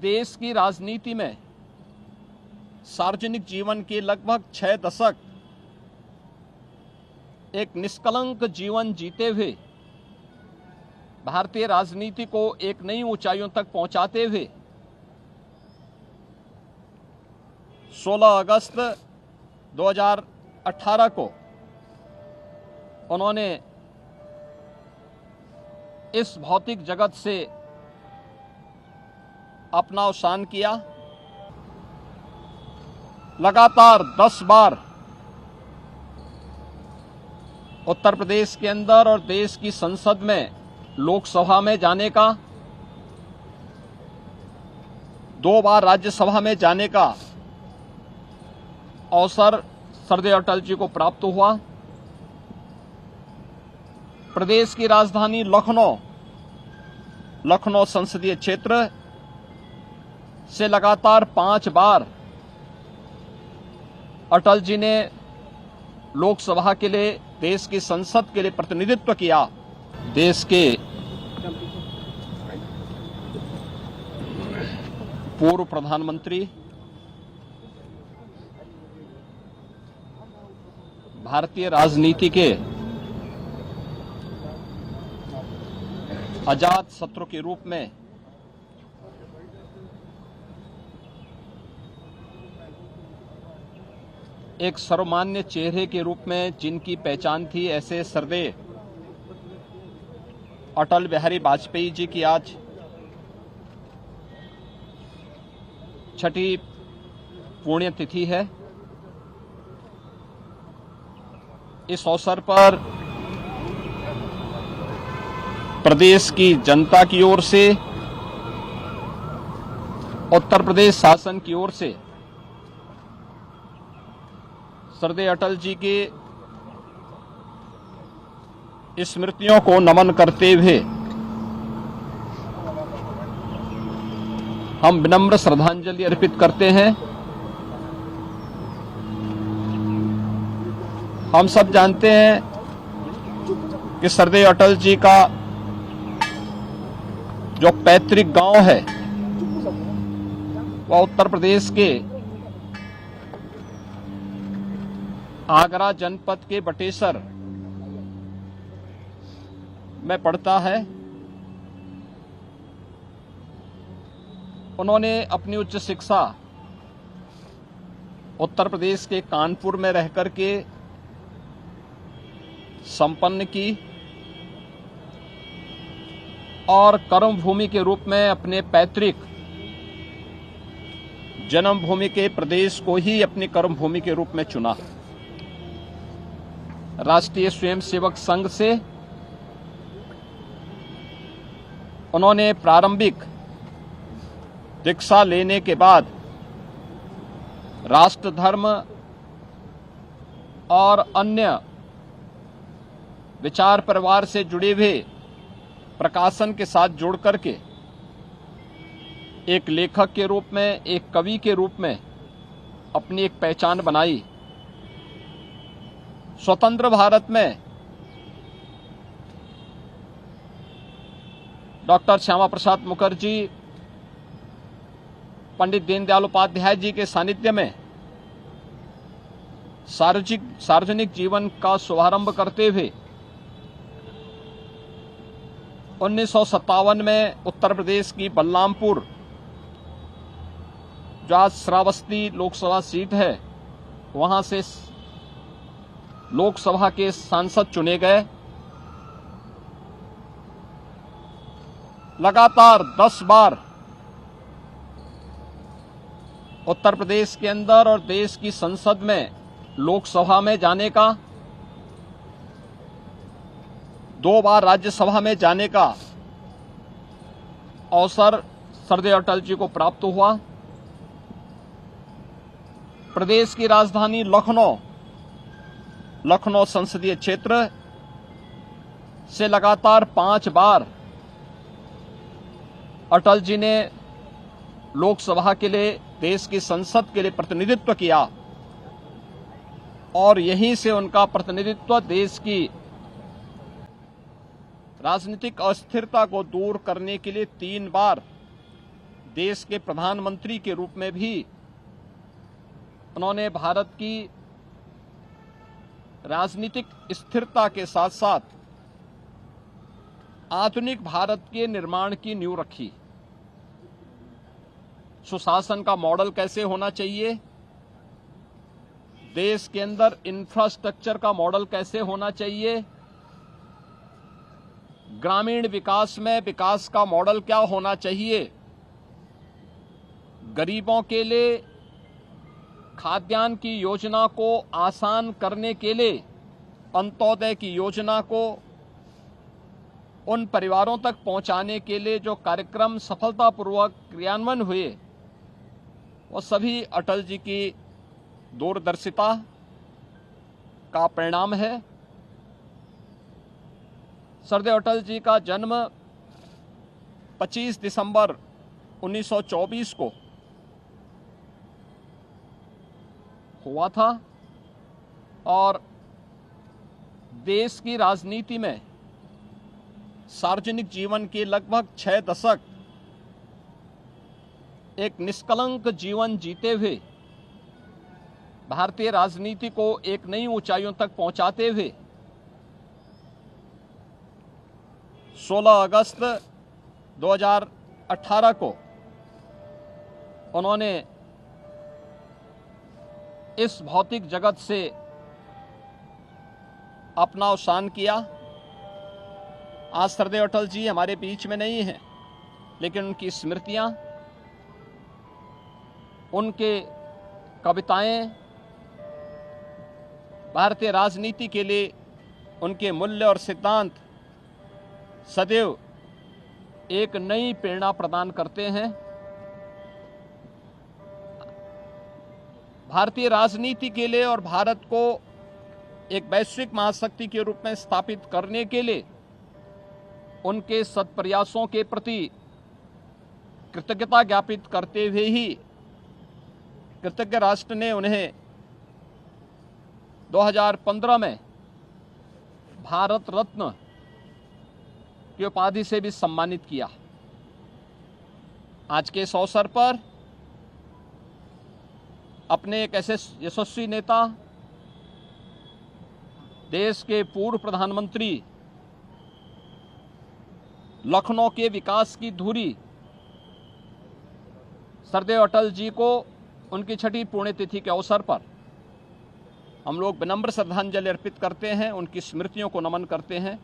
देश की राजनीति में सार्वजनिक जीवन के लगभग 6 दशक एक निष्कलंक जीवन जीते हुए भारतीय राजनीति को एक नई ऊंचाइयों तक पहुंचाते हुए 16 अगस्त 2018 को उन्होंने इस भौतिक जगत से अपना अवसान किया। लगातार 10 बार उत्तर प्रदेश के अंदर और देश की संसद में लोकसभा में जाने का, 2 बार राज्यसभा में जाने का अवसर सरदेव अटल जी को प्राप्त हुआ। प्रदेश की राजधानी लखनऊ संसदीय क्षेत्र से लगातार 5 बार अटल जी ने लोकसभा के लिए, देश की संसद के लिए प्रतिनिधित्व किया। देश के पूर्व प्रधानमंत्री, भारतीय राजनीति के अजात शत्रु के रूप में एक सर्वमान्य चेहरे के रूप में जिनकी पहचान थी, ऐसे सरदेव अटल बिहारी वाजपेयी जी की आज 6ठी पुण्यतिथि है। इस अवसर पर प्रदेश की जनता की ओर से, उत्तर प्रदेश शासन की ओर से सरदेव अटल जी की स्मृतियों को नमन करते हुए हम विनम्र श्रद्धांजलि अर्पित करते हैं। हम सब जानते हैं कि सरदेव अटल जी का जो पैतृक गांव है वह उत्तर प्रदेश के आगरा जनपद के बटेसर में पड़ता है। उन्होंने अपनी उच्च शिक्षा उत्तर प्रदेश के कानपुर में रहकर के संपन्न की और कर्मभूमि के रूप में अपने पैतृक जन्मभूमि के प्रदेश को ही अपनी कर्मभूमि के रूप में चुना। राष्ट्रीय स्वयंसेवक संघ से उन्होंने प्रारंभिक दीक्षा लेने के बाद राष्ट्र धर्म और अन्य विचार परिवार से जुड़े हुए प्रकाशन के साथ जोड़ करके एक लेखक के रूप में, एक कवि के रूप में अपनी एक पहचान बनाई। स्वतंत्र भारत में डॉक्टर श्यामा प्रसाद मुखर्जी, पंडित दीनदयाल उपाध्याय जी के सानिध्य में सार्वजनिक जीवन का शुभारंभ करते हुए 1957 में उत्तर प्रदेश की बलरामपुर, जो आज श्रावस्ती लोकसभा सीट है, वहां से लोकसभा के सांसद चुने गए। लगातार 10 बार उत्तर प्रदेश के अंदर और देश की संसद में लोकसभा में जाने का, 2 बार राज्यसभा में जाने का अवसर सरदेव अटल जी को प्राप्त हुआ। प्रदेश की राजधानी लखनऊ संसदीय क्षेत्र से लगातार 5 बार अटल जी ने लोकसभा के लिए, देश की संसद के लिए प्रतिनिधित्व किया और यहीं से उनका प्रतिनिधित्व देश की राजनीतिक अस्थिरता को दूर करने के लिए 3 बार देश के प्रधानमंत्री के रूप में भी उन्होंने भारत की राजनीतिक स्थिरता के साथ साथ आधुनिक भारत के निर्माण की नींव रखी। सुशासन का मॉडल कैसे होना चाहिए, देश के अंदर इंफ्रास्ट्रक्चर का मॉडल कैसे होना चाहिए, ग्रामीण विकास में विकास का मॉडल क्या होना चाहिए, गरीबों के लिए खाद्यान्न की योजना को आसान करने के लिए अंत्योदय की योजना को उन परिवारों तक पहुंचाने के लिए जो कार्यक्रम सफलतापूर्वक क्रियान्वयन हुए, वो सभी अटल जी की दूरदर्शिता का परिणाम है। सरदेव अटल जी का जन्म 25 दिसंबर 1924 को हुआ था और देश की राजनीति में सार्वजनिक जीवन के लगभग 6 दशक एक निष्कलंक जीवन जीते हुए भारतीय राजनीति को एक नई ऊंचाइयों तक पहुंचाते हुए 16 अगस्त 2018 को उन्होंने इस भौतिक जगत से अपना अवसान किया। आज सरदेव अटल जी हमारे बीच में नहीं हैं, लेकिन उनकी स्मृतियां, उनके कविताएं भारतीय राजनीति के लिए उनके मूल्य और सिद्धांत सदैव एक नई प्रेरणा प्रदान करते हैं। भारतीय राजनीति के लिए और भारत को एक वैश्विक महाशक्ति के रूप में स्थापित करने के लिए उनके सत्प्रयासों के प्रति कृतज्ञता ज्ञापित करते हुए ही कृतज्ञ राष्ट्र ने उन्हें 2015 में भारत रत्न की उपाधि से भी सम्मानित किया। आज के इस अवसर पर अपने एक ऐसे यशस्वी नेता, देश के पूर्व प्रधानमंत्री, लखनऊ के विकास की धुरी सरदेव अटल जी को उनकी 6ठी पुण्यतिथि के अवसर पर हम लोग विनम्र श्रद्धांजलि अर्पित करते हैं, उनकी स्मृतियों को नमन करते हैं।